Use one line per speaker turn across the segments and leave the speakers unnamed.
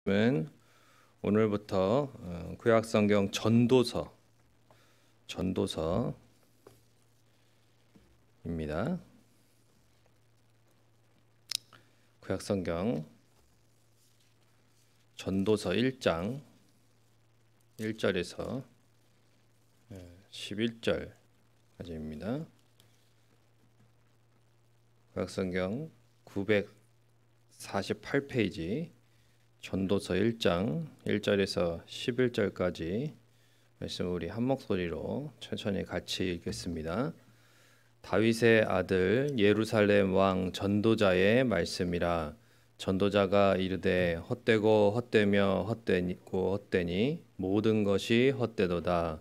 은 오늘부터 구약성경 전도서입니다. 구약성경 전도서 1장 1절에서 11절까지입니다. 구약성경 948페이지 전도서 1장 1절에서 11절까지 말씀 우리 한 목소리로 천천히 같이 읽겠습니다. 다윗의 아들 예루살렘 왕 전도자의 말씀이라. 전도자가 이르되 헛되고 헛되며 헛되고 헛되니 모든 것이 헛되도다.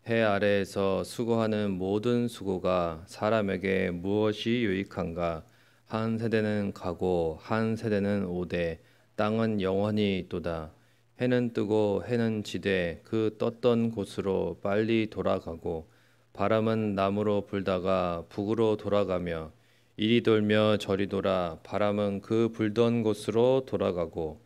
해 아래에서 수고하는 모든 수고가 사람에게 무엇이 유익한가? 한 세대는 가고 한 세대는 오되 땅은 영원히 있도다. 해는 뜨고 해는 지되 그 떴던 곳으로 빨리 돌아가고 바람은 남으로 불다가 북으로 돌아가며 이리 돌며 저리 돌아 바람은 그 불던 곳으로 돌아가고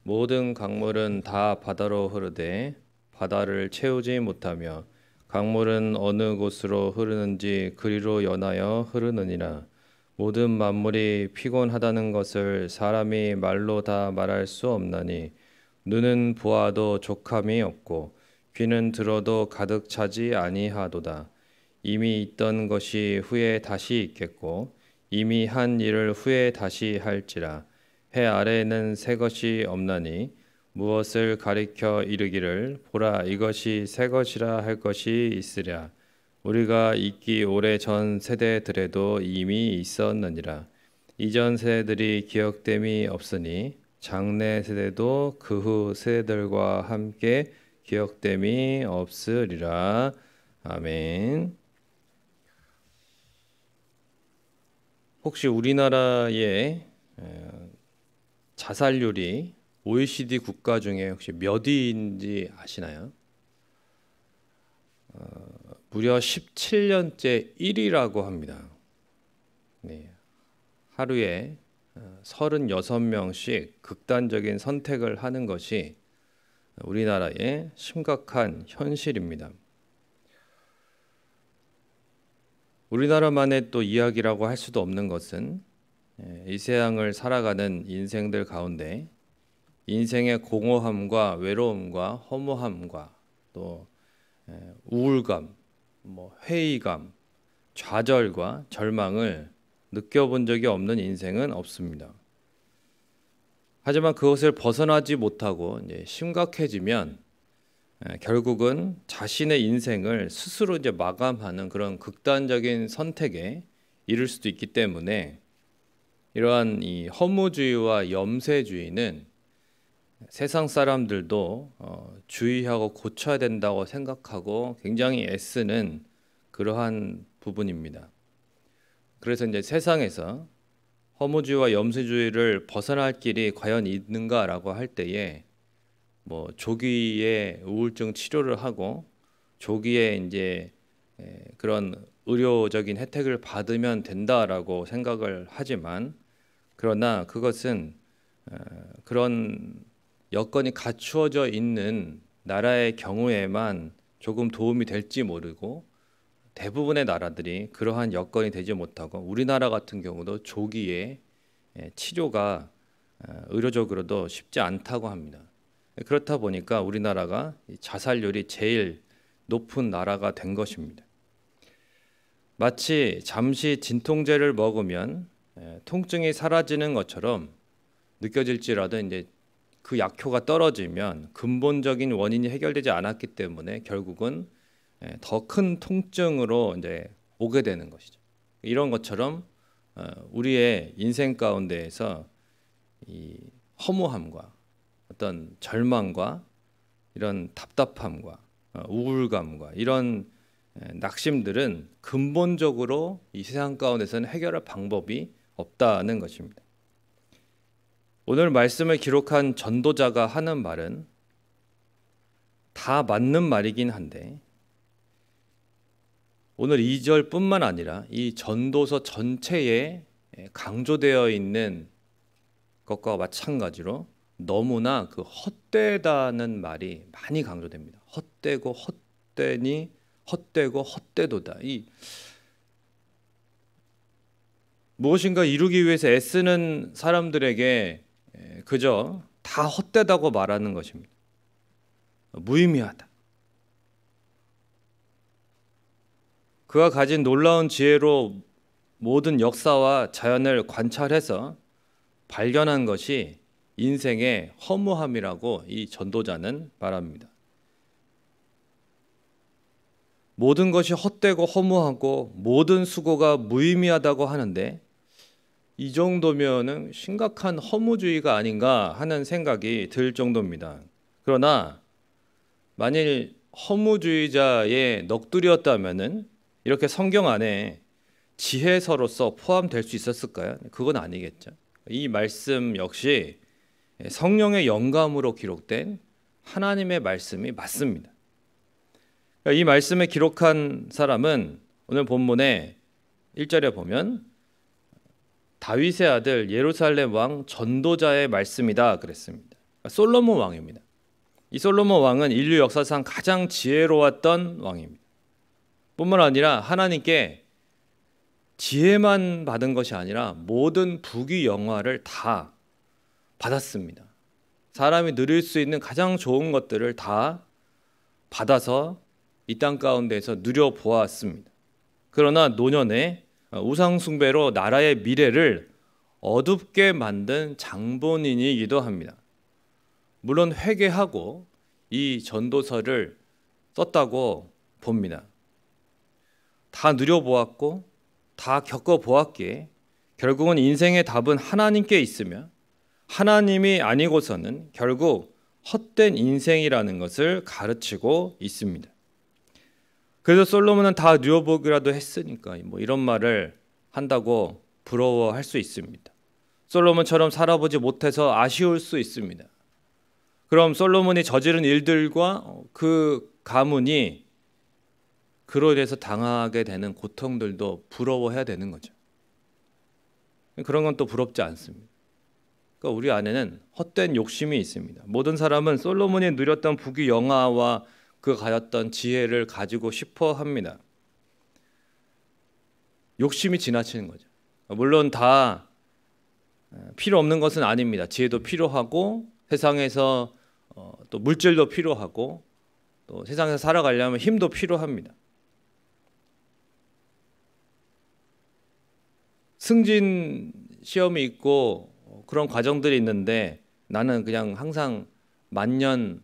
모든 강물은 다 바다로 흐르되 바다를 채우지 못하며 강물은 어느 곳으로 흐르는지 그리로 연하여 흐르느니라. 모든 만물이 피곤하다는 것을 사람이 말로 다 말할 수 없나니 눈은 보아도 족함이 없고 귀는 들어도 가득 차지 아니하도다. 이미 있던 것이 후에 다시 있겠고 이미 한 일을 후에 다시 할지라. 해 아래에는 새 것이 없나니 무엇을 가리켜 이르기를 보라 이것이 새 것이라 할 것이 있으랴. 우리가 있기 오래전 세대들에도 이미 있었느니라. 이전 세대들이 기억됨이 없으니 장래 세대도 그 후 세대들과 함께 기억됨이 없으리라. 아멘. 혹시 우리나라의 자살률이 OECD 국가 중에 혹시 몇 위인지 아시나요? 무려 17년째 1위라고 합니다. 네. 하루에 36명씩 극단적인 선택을 하는 것이 우리나라의 심각한 현실입니다. 우리나라만의 또 이야기라고 할 수도 없는 것은 이 세상을 살아가는 인생들 가운데 인생의 공허함과 외로움과 허무함과 또 우울감, 회의감, 좌절과 절망을 느껴본 적이 없는 인생은 없습니다. 하지만 그것을 벗어나지 못하고 이제 심각해지면 결국은 자신의 인생을 스스로 이제 마감하는 그런 극단적인 선택에 이를 수도 있기 때문에 이러한 이 허무주의와 염세주의는 세상 사람들도 주의하고 고쳐야 된다고 생각하고 굉장히 애쓰는 그러한 부분입니다. 그래서 이제 세상에서 허무주의와 염세주의를 벗어날 길이 과연 있는가라고 할 때에 조기에 우울증 치료를 하고 조기에 이제 그런 의료적인 혜택을 받으면 된다라고 생각을 하지만 그러나 그것은 그런 여건이 갖추어져 있는 나라의 경우에만 조금 도움이 될지 모르고 대부분의 나라들이 그러한 여건이 되지 못하고 우리나라 같은 경우도 조기에 치료가 의료적으로도 쉽지 않다고 합니다. 그렇다 보니까 우리나라가 자살률이 제일 높은 나라가 된 것입니다. 마치 잠시 진통제를 먹으면 통증이 사라지는 것처럼 느껴질지라도 이제 그 약효가 떨어지면 근본적인 원인이 해결되지 않았기 때문에 결국은 더 큰 통증으로 이제 오게 되는 것이죠. 이런 것처럼 우리의 인생 가운데에서 이 허무함과 어떤 절망과 이런 답답함과 우울감과 이런 낙심들은 근본적으로 이 세상 가운데서는 해결할 방법이 없다는 것입니다. 오늘 말씀을 기록한 전도자가 하는 말은 다 맞는 말이긴 한데 오늘 2절뿐만 아니라 이 전도서 전체에 강조되어 있는 것과 마찬가지로 너무나 그 헛되다는 말이 많이 강조됩니다. 헛되고 헛되니 헛되고 헛되도다. 이 무엇인가 이루기 위해서 애쓰는 사람들에게 그저 다 헛되다고 말하는 것입니다. 무의미하다. 그가 가진 놀라운 지혜로 모든 역사와 자연을 관찰해서 발견한 것이 인생의 허무함이라고 이 전도자는 말합니다. 모든 것이 헛되고 허무하고 모든 수고가 무의미하다고 하는데 이 정도면은 심각한 허무주의가 아닌가 하는 생각이 들 정도입니다. 그러나 만일 허무주의자의 넋두리였다면은 이렇게 성경 안에 지혜서로서 포함될 수 있었을까요? 그건 아니겠죠. 이 말씀 역시 성령의 영감으로 기록된 하나님의 말씀이 맞습니다. 이 말씀을 기록한 사람은 오늘 본문에 1절에 보면 다윗의 아들 예루살렘 왕 전도자의 말씀이다 그랬습니다. 솔로몬 왕입니다. 이 솔로몬 왕은 인류 역사상 가장 지혜로웠던 왕입니다. 뿐만 아니라 하나님께 지혜만 받은 것이 아니라 모든 부귀 영화를 다 받았습니다. 사람이 누릴 수 있는 가장 좋은 것들을 다 받아서 이 땅 가운데서 누려보았습니다. 그러나 노년에 우상 숭배로 나라의 미래를 어둡게 만든 장본인이기도 합니다. 물론 회개하고 이 전도서를 썼다고 봅니다. 다 누려보았고 다 겪어보았기에 결국은 인생의 답은 하나님께 있으며 하나님이 아니고서는 결국 헛된 인생이라는 것을 가르치고 있습니다. 그래서 솔로몬은 다 누려보기라도 했으니까 뭐 이런 말을 한다고 부러워할 수 있습니다. 솔로몬처럼 살아보지 못해서 아쉬울 수 있습니다. 그럼 솔로몬이 저지른 일들과 그 가문이 그로 인해서 당하게 되는 고통들도 부러워해야 되는 거죠. 그런 건 또 부럽지 않습니다. 그러니까 우리 안에는 헛된 욕심이 있습니다. 모든 사람은 솔로몬이 누렸던 부귀 영화와 그 가졌던 지혜를 가지고 싶어 합니다. 욕심이 지나치는 거죠. 물론 다 필요 없는 것은 아닙니다. 지혜도 필요하고 세상에서 또 물질도 필요하고 또 세상에서 살아가려면 힘도 필요합니다. 승진 시험이 있고 그런 과정들이 있는데 나는 그냥 항상 만년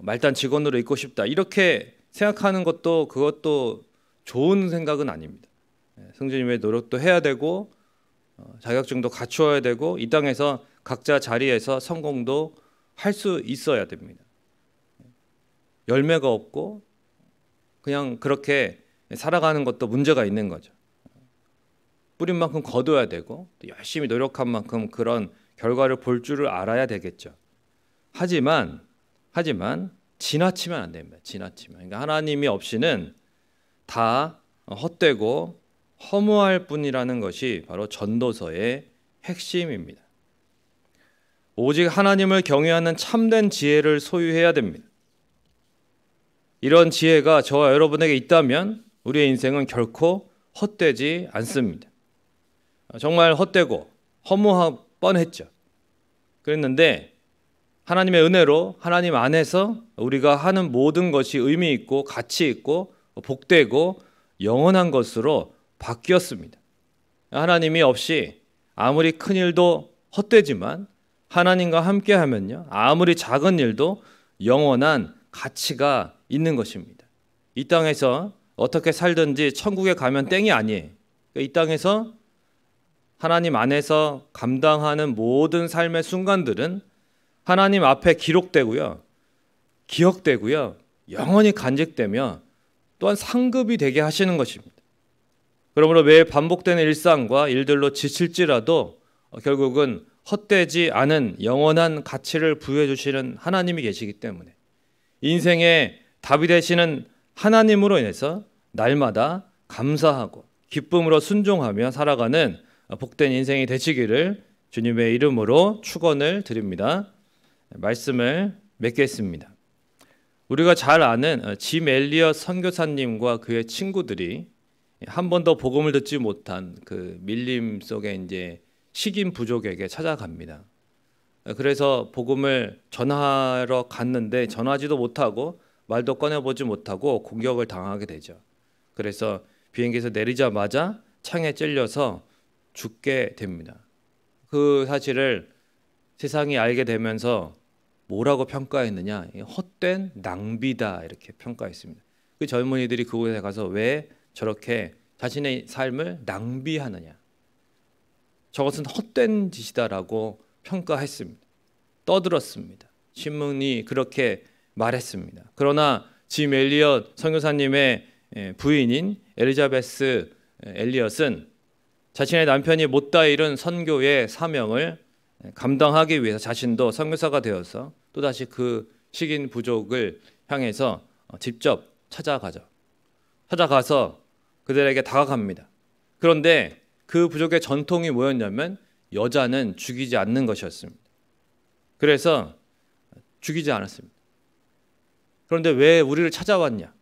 말단 직원으로 있고 싶다 이렇게 생각하는 것도 그것도 좋은 생각은 아닙니다. 승진을 위해 노력도 해야 되고 자격증도 갖추어야 되고 이 땅에서 각자 자리에서 성공도 할 수 있어야 됩니다. 열매가 없고 그냥 그렇게 살아가는 것도 문제가 있는 거죠. 뿌린 만큼 거둬야 되고 또 열심히 노력한 만큼 그런 결과를 볼 줄을 알아야 되겠죠. 하지만 지나치면 안 됩니다. 지나치면. 그러니까 하나님이 없이는 다 헛되고 허무할 뿐이라는 것이 바로 전도서의 핵심입니다. 오직 하나님을 경외하는 참된 지혜를 소유해야 됩니다. 이런 지혜가 저와 여러분에게 있다면 우리의 인생은 결코 헛되지 않습니다. 정말 헛되고 허무할 뻔했죠. 그랬는데 하나님의 은혜로 하나님 안에서 우리가 하는 모든 것이 의미 있고 가치 있고 복되고 영원한 것으로 바뀌었습니다. 하나님이 없이 아무리 큰 일도 헛되지만 하나님과 함께 하면요 아무리 작은 일도 영원한 가치가 있는 것입니다. 이 땅에서 어떻게 살든지 천국에 가면 땡이 아니에요. 이 땅에서 하나님 안에서 감당하는 모든 삶의 순간들은 하나님 앞에 기록되고요, 기억되고요, 영원히 간직되며 또한 상급이 되게 하시는 것입니다. 그러므로 매일 반복되는 일상과 일들로 지칠지라도 결국은 헛되지 않은 영원한 가치를 부여해 주시는 하나님이 계시기 때문에 인생의 답이 되시는 하나님으로 인해서 날마다 감사하고 기쁨으로 순종하며 살아가는 복된 인생이 되시기를 주님의 이름으로 축원을 드립니다. 말씀을 맺겠습니다. 우리가 잘 아는 짐 엘리엇 선교사님과 그의 친구들이 한 번도 복음을 듣지 못한 그 밀림 속에 이제 식인 부족에게 찾아갑니다. 그래서 복음을 전하러 갔는데 전하지도 못하고 말도 꺼내보지 못하고 공격을 당하게 되죠. 그래서 비행기에서 내리자마자 창에 찔려서 죽게 됩니다. 그 사실을 세상이 알게 되면서 뭐라고 평가했느냐? 헛된 낭비다 이렇게 평가했습니다. 그 젊은이들이 그곳에 가서 왜 저렇게 자신의 삶을 낭비하느냐? 저것은 헛된 짓이다라고 평가했습니다. 떠들었습니다. 신문이 그렇게 말했습니다. 그러나 짐 엘리엇 선교사님의 부인인 엘리자베스 엘리엇은 자신의 남편이 못다 이룬 선교의 사명을 감당하기 위해서 자신도 선교사가 되어서 또다시 그 식인 부족을 향해서 직접 찾아가서 그들에게 다가갑니다. 그런데 그 부족의 전통이 뭐였냐면 여자는 죽이지 않는 것이었습니다. 그래서 죽이지 않았습니다. 그런데 왜 우리를 찾아왔냐?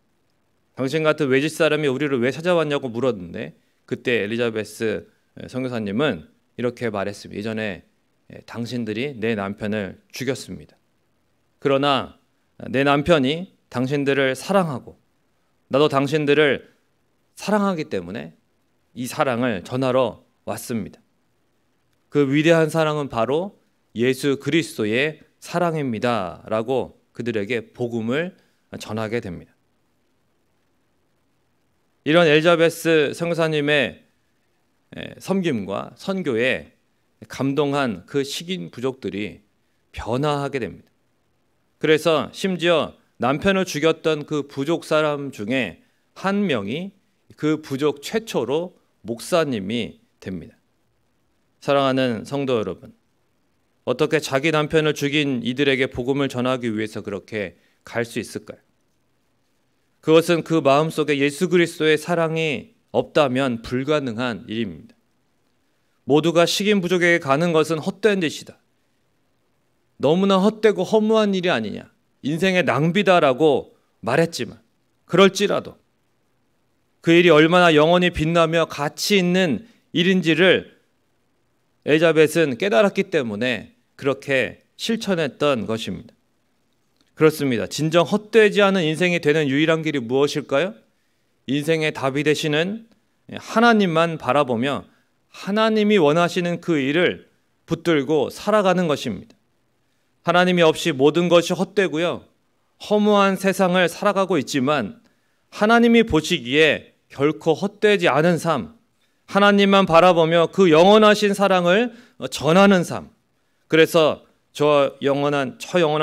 당신 같은 외지 사람이 우리를 왜 찾아왔냐고 물었는데 그때 엘리자베스 선교사님은 이렇게 말했습니다. 예전에 당신들이 내 남편을 죽였습니다. 그러나 내 남편이 당신들을 사랑하고 나도 당신들을 사랑하기 때문에 이 사랑을 전하러 왔습니다. 그 위대한 사랑은 바로 예수 그리스도의 사랑입니다. 라고 그들에게 복음을 전하게 됩니다. 이런 엘리자베스 선교사님의 섬김과 선교에 감동한 그 식인 부족들이 변화하게 됩니다. 그래서 심지어 남편을 죽였던 그 부족 사람 중에 한 명이 그 부족 최초로 목사님이 됩니다. 사랑하는 성도 여러분, 어떻게 자기 남편을 죽인 이들에게 복음을 전하기 위해서 그렇게 갈 수 있을까요? 그것은 그 마음속에 예수 그리스도의 사랑이 없다면 불가능한 일입니다. 모두가 식인 부족에게 가는 것은 헛된 짓이다. 너무나 헛되고 허무한 일이 아니냐. 인생의 낭비다라고 말했지만 그럴지라도 그 일이 얼마나 영원히 빛나며 가치 있는 일인지를 엘리자벳은 깨달았기 때문에 그렇게 실천했던 것입니다. 그렇습니다. 진정 헛되지 않은 인생이 되는 유일한 길이 무엇일까요? 인생의 답이 되시는 하나님만 바라보며 하나님이 원하시는 그 일을 붙들고 살아가는 것입니다. 하나님이 없이 모든 것이 헛되고요. 허무한 세상을 살아가고 있지만 하나님이 보시기에 결코 헛되지 않은 삶, 하나님만 바라보며 그 영원하신 사랑을 전하는 삶. 그래서 저 영원한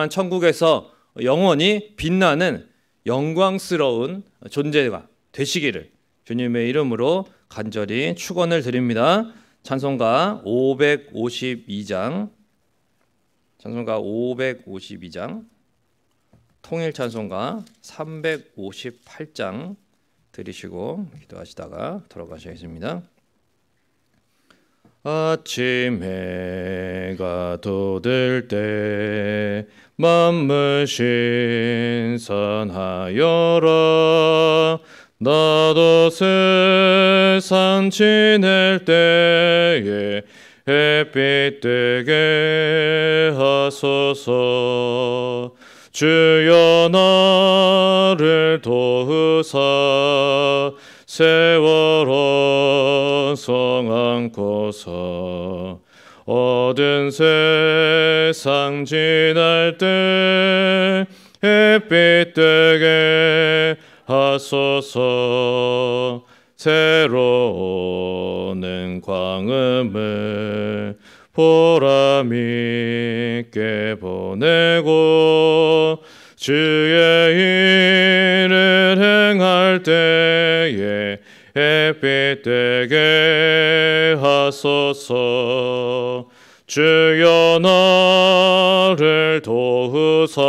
천국에서 영원히 빛나는 영광스러운 존재가 되시기를 주님의 이름으로 간절히 축원을 드립니다. 찬송가 552장 통일 찬송가 358장 들으시고 기도하시다가 돌아가셔야겠습니다. 아침 해가 돋을 때 만물 신선하여라. 나도 세상 지낼 때에 햇빛 되게 하소서. 주여 나를 도우사 세월호 성 안고서 얻은 세상 지날 때 햇빛 되게 하소서. 새로 오는 광음을 보람 있게 보내고 주의 일을 행할 때에 햇빛 되게 하소서. 주여 나를 도우사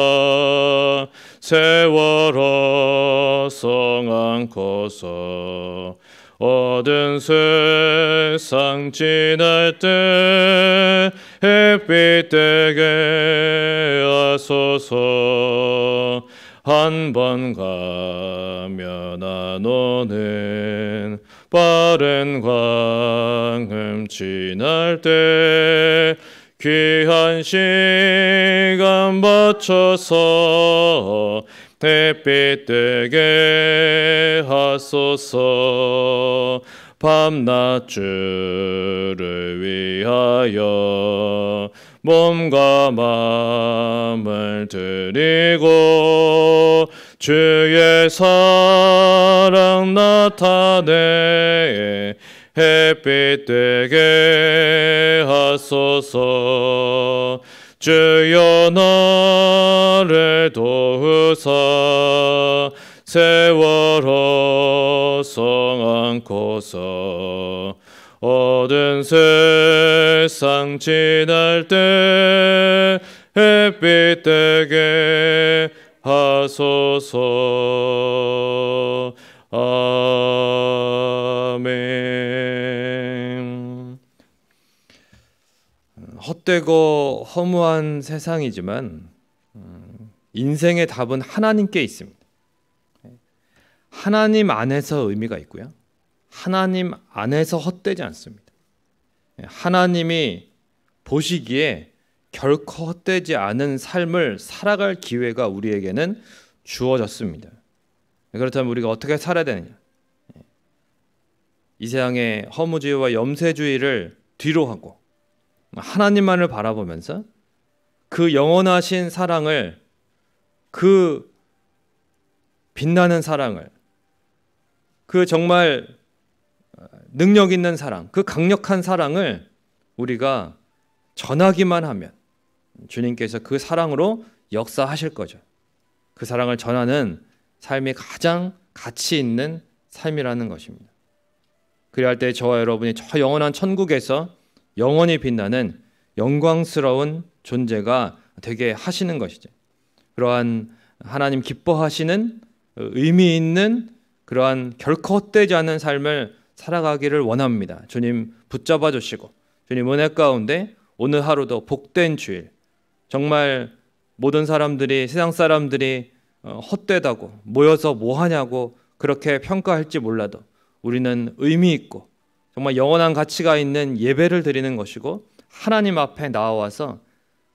세월호 성 안고서 어두운 세상 지날 때 햇빛 되게 하소서. 한 번 가면 안 오는 빠른 광음 지날 때 귀한 시간 맞춰서 햇빛 되게 하소서. 밤낮 주를 위하여 몸과 마음을 드리고 주의 사랑 나타내 햇빛 되게 하소서. 주여 나를 도우사 세월 허성 않고서 어두운 세상 지날 때 햇빛 되게 하소서. 아멘. 헛되고 허무한 세상이지만 인생의 답은 하나님께 있습니다. 하나님 안에서 의미가 있고요. 하나님 안에서 헛되지 않습니다. 하나님이 보시기에 결코 헛되지 않은 삶을 살아갈 기회가 우리에게는 주어졌습니다. 그렇다면 우리가 어떻게 살아야 되느냐? 이 세상의 허무주의와 염세주의를 뒤로 하고 하나님만을 바라보면서 그 영원하신 사랑을, 그 빛나는 사랑을, 그 정말 능력 있는 사랑, 그 강력한 사랑을 우리가 전하기만 하면 주님께서 그 사랑으로 역사하실 거죠. 그 사랑을 전하는 삶이 가장 가치 있는 삶이라는 것입니다. 그래야 할 때 저와 여러분이 저 영원한 천국에서 영원히 빛나는 영광스러운 존재가 되게 하시는 것이죠. 그러한 하나님 기뻐하시는 의미 있는 그러한 결코 헛되지 않은 삶을 살아가기를 원합니다. 주님 붙잡아 주시고 주님 은혜 가운데 오늘 하루도 복된 주일, 정말 모든 사람들이, 세상 사람들이 헛되다고 모여서 뭐 하냐고 그렇게 평가할지 몰라도 우리는 의미 있고 정말 영원한 가치가 있는 예배를 드리는 것이고 하나님 앞에 나와서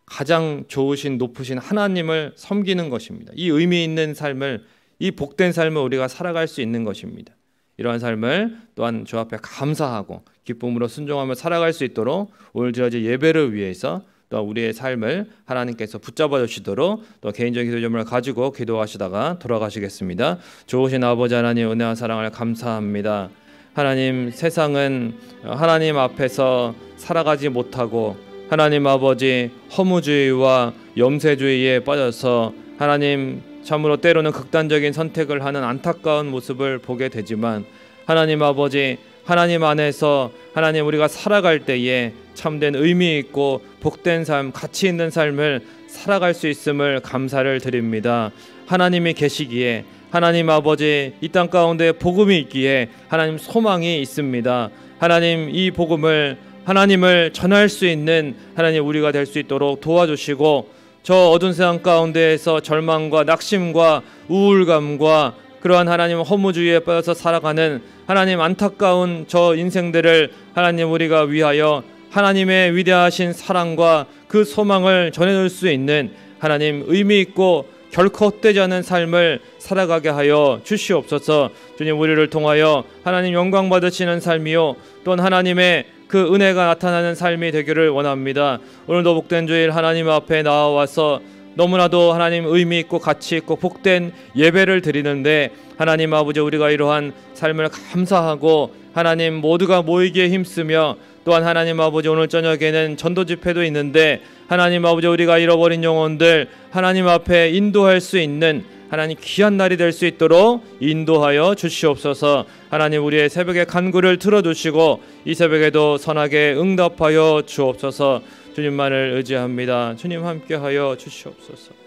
가장 좋으신 높으신 하나님을 섬기는 것입니다. 이 의미 있는 삶을, 이 복된 삶을 우리가 살아갈 수 있는 것입니다. 이러한 삶을 또한 주 앞에 감사하고 기쁨으로 순종하며 살아갈 수 있도록 오늘 드려질 예배를 위해서 또 우리의 삶을 하나님께서 붙잡아 주시도록 또 개인적인 기도점을 가지고 기도하시다가 돌아가시겠습니다. 좋으신 아버지 하나님 은혜와 사랑을 감사합니다. 하나님, 세상은 하나님 앞에서 살아가지 못하고 하나님 아버지 허무주의와 염세주의에 빠져서 하나님 참으로 때로는 극단적인 선택을 하는 안타까운 모습을 보게 되지만 하나님 아버지, 하나님 안에서 하나님 우리가 살아갈 때에 참된 의미 있고 복된 삶, 가치 있는 삶을 살아갈 수 있음을 감사를 드립니다. 하나님이 계시기에, 하나님 아버지 이 땅 가운데 복음이 있기에 하나님 소망이 있습니다. 하나님 이 복음을, 하나님을 전할 수 있는 하나님 우리가 될 수 있도록 도와주시고 저 어두운 세상 가운데에서 절망과 낙심과 우울감과 그러한 하나님 허무주의에 빠져서 살아가는 하나님 안타까운 저 인생들을 하나님 우리가 위하여 하나님의 위대하신 사랑과 그 소망을 전해줄 수 있는 하나님 의미 있고 결코 헛되지 않은 삶을 살아가게 하여 주시옵소서. 주님 우리를 통하여 하나님 영광 받으시는 삶이요 또한 하나님의 그 은혜가 나타나는 삶이 되기를 원합니다. 오늘도 복된 주일 하나님 앞에 나와서 너무나도 하나님 의미 있고 가치 있고 복된 예배를 드리는데 하나님 아버지 우리가 이러한 삶을 감사하고 하나님 모두가 모이기에 힘쓰며 또한 하나님 아버지 오늘 저녁에는 전도 집회도 있는데 하나님 아버지 우리가 잃어버린 영혼들 하나님 앞에 인도할 수 있는 하나님 귀한 날이 될 수 있도록 인도하여 주시옵소서. 하나님 우리의 새벽의 간구를 들어주시고 이 새벽에도 선하게 응답하여 주옵소서. 주님만을 의지합니다. 주님 함께하여 주시옵소서.